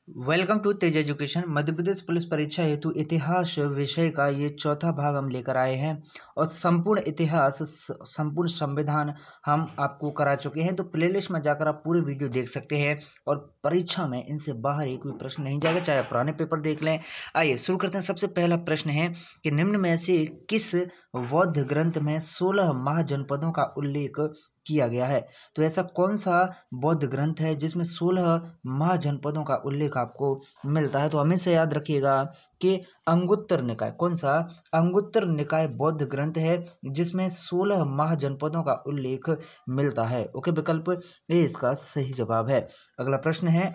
Welcome to Tej education. Madhya Pradesh police परीक्षा हेतु इतिहास विषय का ये चौथा भाग हम लेकर आए हैं और संपूर्ण इतिहास संपूर्ण संविधान हम आपको करा चुके हैं। तो प्लेलिस्ट में जाकर आप पूरी वीडियो देख सकते हैं और परीक्षा में इनसे बाहर एक भी प्रश्न नहीं जाएगा, चाहे पुराने पेपर देख लें। आइए शुरू करते हैं। सबसे पहला प्रश्न है कि निम्न में से किस बौद्ध ग्रंथ में 16 महाजनपदों का उल्लेख किया गया है? तो ऐसा कौन सा बौद्ध ग्रंथ है जिसमें 16 महाजनपदों का उल्लेख आपको मिलता है? तो हमेशा याद रखिएगा कि अंगुत्तर निकाय, कौन सा? अंगुत्तर निकाय बौद्ध ग्रंथ है जिसमें 16 महाजनपदों का उल्लेख मिलता है। ओके, विकल्प ए इसका सही जवाब है। अगला प्रश्न है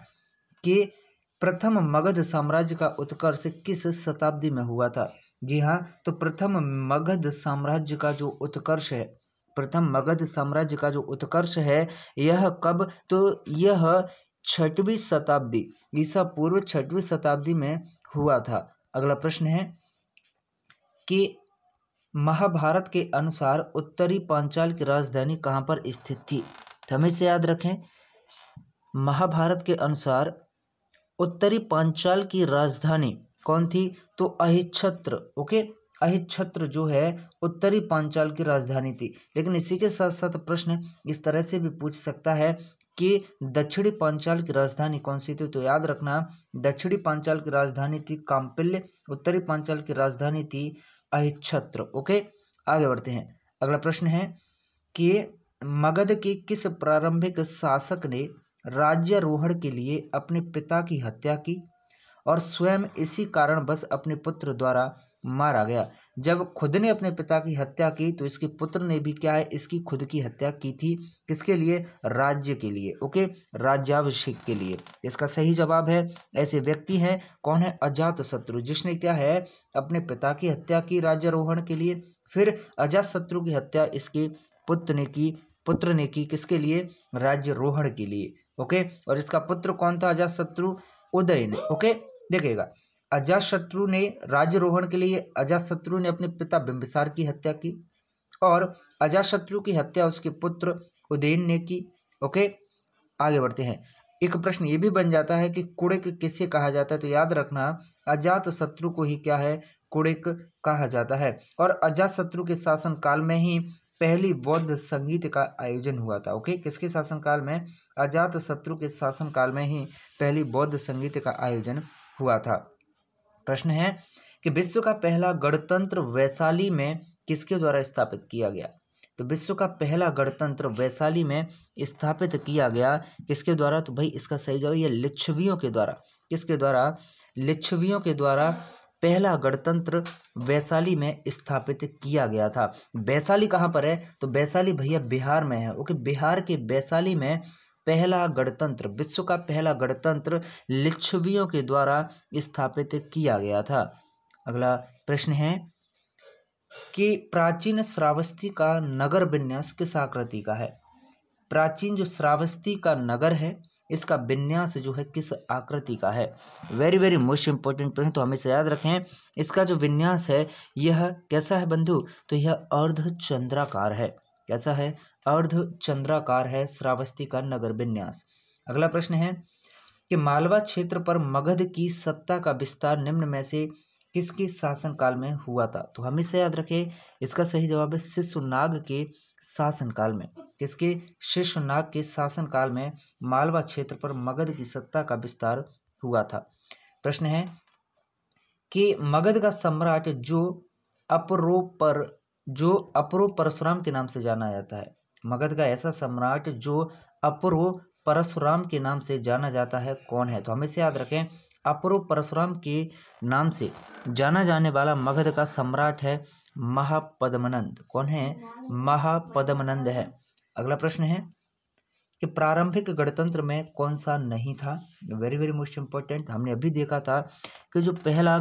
कि प्रथम मगध साम्राज्य का उत्कर्ष किस शताब्दी में हुआ था? जी हाँ, तो प्रथम मगध साम्राज्य का जो उत्कर्ष है, प्रथम मगध साम्राज्य का जो उत्कर्ष है यह कब? तो यह 6वीं शताब्दी, ईसा पूर्व 6वीं शताब्दी में हुआ था। अगला प्रश्न है कि महाभारत के अनुसार उत्तरी पांचाल की राजधानी कहाँ पर स्थित थी? तो हमें याद रखें, महाभारत के अनुसार उत्तरी पांचाल की राजधानी कौन थी? तो अहिच्छत्र। ओके, अहिच्छत्र जो है उत्तरी पांचाल की राजधानी थी। लेकिन इसी के साथ साथ प्रश्न इस तरह से भी पूछ सकता है कि दक्षिणी पांचाल की राजधानी कौन सी थी? तो याद रखना, दक्षिणी पांचाल की राजधानी थी काम्पिल्य, उत्तरी पांचाल की राजधानी थी अहिच्छत्र। ओके, आगे बढ़ते हैं। अगला प्रश्न है कि मगध के किस प्रारंभिक शासक ने राज्यारोहण के लिए अपने पिता की हत्या की और स्वयं इसी कारणवश अपने पुत्र द्वारा मारा गया? जब खुद ने अपने पिता की हत्या की तो इसके पुत्र ने भी क्या है, इसकी खुद की हत्या की थी। किसके लिए? राज्य के लिए। ओके, राज्याभिषेक के लिए। इसका सही जवाब है, ऐसे व्यक्ति हैं, कौन है? अजातशत्रु, जिसने क्या है, अपने पिता की हत्या की राज्यारोहण के लिए। फिर अजातशत्रु की हत्या इसके पुत्र ने की किसके लिए? राज्यारोहण के लिए। ओके, और इसका पुत्र कौन था? अजातशत्रु उदयन। ओके, देखिएगा, अजातशत्रु ने राज्यारोहण के लिए अजातशत्रु ने अपने पिता बिंबिसार की हत्या की और अजातशत्रु की हत्या उसके पुत्र उदयन ने की। ओके, आगे बढ़ते हैं। एक प्रश्न ये भी बन जाता है कि कुड़िक किसे कहा जाता है? तो याद रखना, अजातशत्रु को ही क्या है, कुड़िक कहा जाता है। और अजातशत्रु के शासन काल में ही पहली बौद्ध संगीत का आयोजन हुआ था। ओके, किसके शासनकाल में? अजातशत्रु के शासनकाल में ही पहली बौद्ध संगीत का आयोजन हुआ था। प्रश्न है कि विश्व का पहला गणतंत्र वैशाली में किसके द्वारा स्थापित किया गया? तो विश्व का पहला गणतंत्र वैशाली में स्थापित किया गया किसके द्वारा? तो भाई इसका सही जवाब ये लिच्छवियों के द्वारा। किसके द्वारा? लिच्छवियों के द्वारा पहला गणतंत्र वैशाली में स्थापित किया गया था। वैशाली कहाँ पर है? तो वैशाली भैया बिहार में है। ओके, बिहार के वैशाली में पहला गणतंत्र, विश्व का पहला गणतंत्र लिच्छवियों के द्वारा स्थापित किया गया था। अगला प्रश्न है कि प्राचीन श्रावस्ती का नगर विन्यास किस आकृति का है? प्राचीन जो श्रावस्ती का नगर है इसका विन्यास जो है किस आकृति का है? वेरी वेरी मोस्ट इंपॉर्टेंट प्रश्न, तो हमेशा याद रखें, इसका जो विन्यास है यह कैसा है बंधु? तो यह अर्धचंद्राकार है। कैसा है? अर्धचंद्राकार है श्रावस्ती का नगर विन्यास। अगला प्रश्न है कि मालवा क्षेत्र पर मगध की सत्ता का विस्तार निम्न में से किसके शासनकाल में हुआ था? तो हमेशा याद रखें, इसका सही जवाब है शिशुनाग के शासनकाल में। किसके? शिशुनाग के शासनकाल में मालवा क्षेत्र पर मगध की सत्ता का विस्तार हुआ था। प्रश्न है कि मगध का सम्राट जो अपरो परशुराम के नाम से जाना जाता है, मगध का ऐसा सम्राट जो अपरो परशुराम के नाम से जाना जाता है, कौन है? तो हमेशा याद रखें, अपरो परशुराम के नाम से जाना जाने वाला मगध का सम्राट है महापद्मनंद। कौन है? महापद्मनंद है। अगला प्रश्न है कि प्रारंभिक गणतंत्र में कौन सा नहीं था? वेरी वेरी मोस्ट इंपॉर्टेंट, हमने अभी देखा था कि जो पहला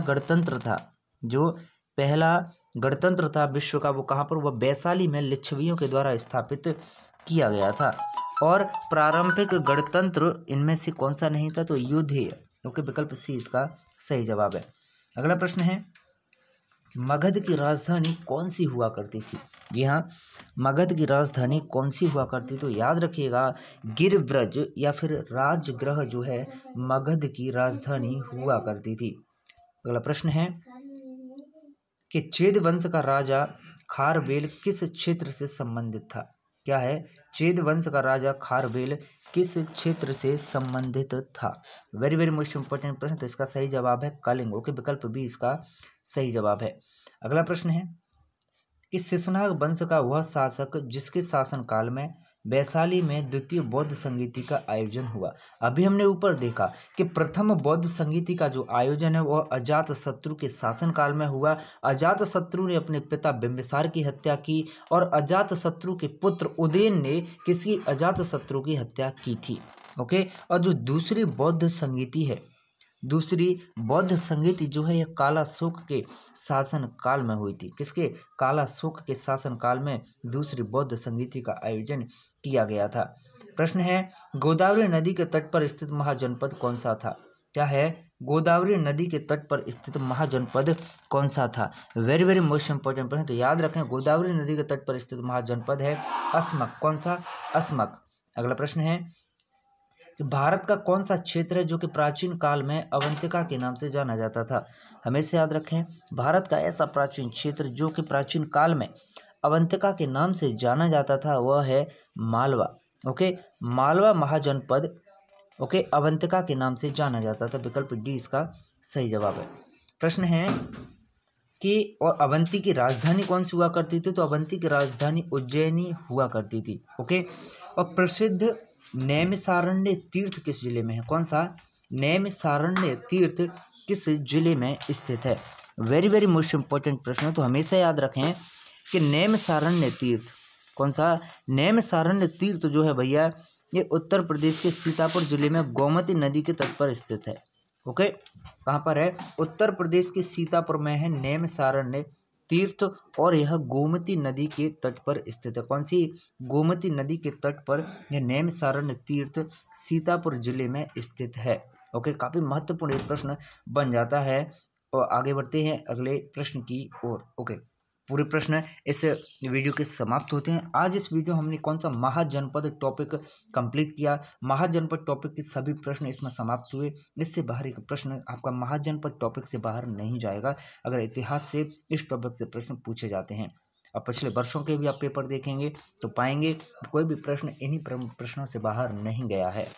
गणतंत्र था विश्व का, वो कहाँ पर? वह वैशाली में लिच्छवियों के द्वारा स्थापित किया गया था। और प्रारंभिक गणतंत्र इनमें से कौन सा नहीं था? तो युद्धेय। ओके, विकल्प सी इसका सही जवाब है। अगला प्रश्न है मगध की राजधानी कौन सी हुआ करती थी? जी हाँ, मगध की राजधानी कौन सी हुआ करती? तो याद रखिएगा, गिरिव्रज या फिर राजगृह जो है मगध की राजधानी हुआ करती थी। अगला प्रश्न है कि चेद वंश का राजा खारवेल किस क्षेत्र से संबंधित था? क्या है? चेद वंश का राजा खारवेल किस क्षेत्र से संबंधित था? वेरी वेरी मोस्ट इंपॉर्टेंट प्रश्न। तो इसका सही जवाब है कलिंग। ओके, विकल्प बी इसका सही जवाब है। अगला प्रश्न है कि शिशुनाग वंश का वह शासक जिसके शासनकाल में वैशाली में द्वितीय बौद्ध संगीति का आयोजन हुआ। अभी हमने ऊपर देखा कि प्रथम बौद्ध संगीति का जो आयोजन है वह अजातशत्रु के शासनकाल में हुआ। अजातशत्रु ने अपने पिता बिंबिसार की हत्या की और अजातशत्रु के पुत्र उदयन ने किसी अजातशत्रु की हत्या की थी। ओके, और जो दूसरी बौद्ध संगीति है, दूसरी बौद्ध संगीति जो है यह कालाशोक के शासन काल में हुई थी। किसके? कालाशोक के शासन काल में दूसरी बौद्ध संगीति का आयोजन किया गया था। प्रश्न है, गोदावरी नदी के तट पर स्थित महाजनपद कौन सा था? क्या है? गोदावरी नदी के तट पर स्थित महाजनपद कौन सा था? वेरी वेरी मोस्ट इंपॉर्टेंट प्रश्न। तो याद रखें, गोदावरी नदी के तट पर स्थित महाजनपद है अस्मक। कौन सा? अस्मक। अगला प्रश्न है, भारत का कौन सा क्षेत्र है जो कि प्राचीन काल में अवंतिका के नाम से जाना जाता था? हमेशा याद रखें, भारत का ऐसा प्राचीन क्षेत्र जो कि प्राचीन काल में अवंतिका के नाम से जाना जाता था वह है मालवा। ओके, मालवा महाजनपद ओके अवंतिका के नाम से जाना जाता था। विकल्प डी इसका सही जवाब है। प्रश्न है कि और अवंती की राजधानी कौन सी हुआ करती थी? तो अवंती की राजधानी उज्जैनी हुआ करती थी। ओके, और प्रसिद्ध नैमिषारण्य तीर्थ किस जिले में है? कौन सा? नैमिषारण्य तीर्थ किस जिले में स्थित है? वेरी वेरी मोस्ट इंपॉर्टेंट प्रश्न। तो हमेशा याद रखें कि नैमिषारण्य तीर्थ कौन सा? नैमिषारण्य तीर्थ जो है भैया ये उत्तर प्रदेश के सीतापुर जिले में गोमती नदी के तट पर स्थित है। ओके, कहाँ पर है? उत्तर प्रदेश के सीतापुर में है नैमिषारण्य तीर्थ और यह गोमती नदी के तट पर स्थित है। कौन सी? गोमती नदी के तट पर यह नैमिषारण्य तीर्थ सीतापुर जिले में स्थित है। ओके, काफी महत्वपूर्ण एक प्रश्न बन जाता है। और आगे बढ़ते हैं अगले प्रश्न की ओर। ओके, पूरे प्रश्न इस वीडियो के समाप्त होते हैं। आज इस वीडियो हमने कौन सा महाजनपद टॉपिक कंप्लीट किया। महाजनपद टॉपिक के सभी प्रश्न इसमें समाप्त हुए। इससे बाहर एक प्रश्न आपका महाजनपद टॉपिक से बाहर नहीं जाएगा अगर इतिहास से इस टॉपिक से प्रश्न पूछे जाते हैं। अब पिछले वर्षों के भी आप पेपर देखेंगे तो पाएंगे कोई भी प्रश्न इन्हीं प्रश्नों से बाहर नहीं गया है।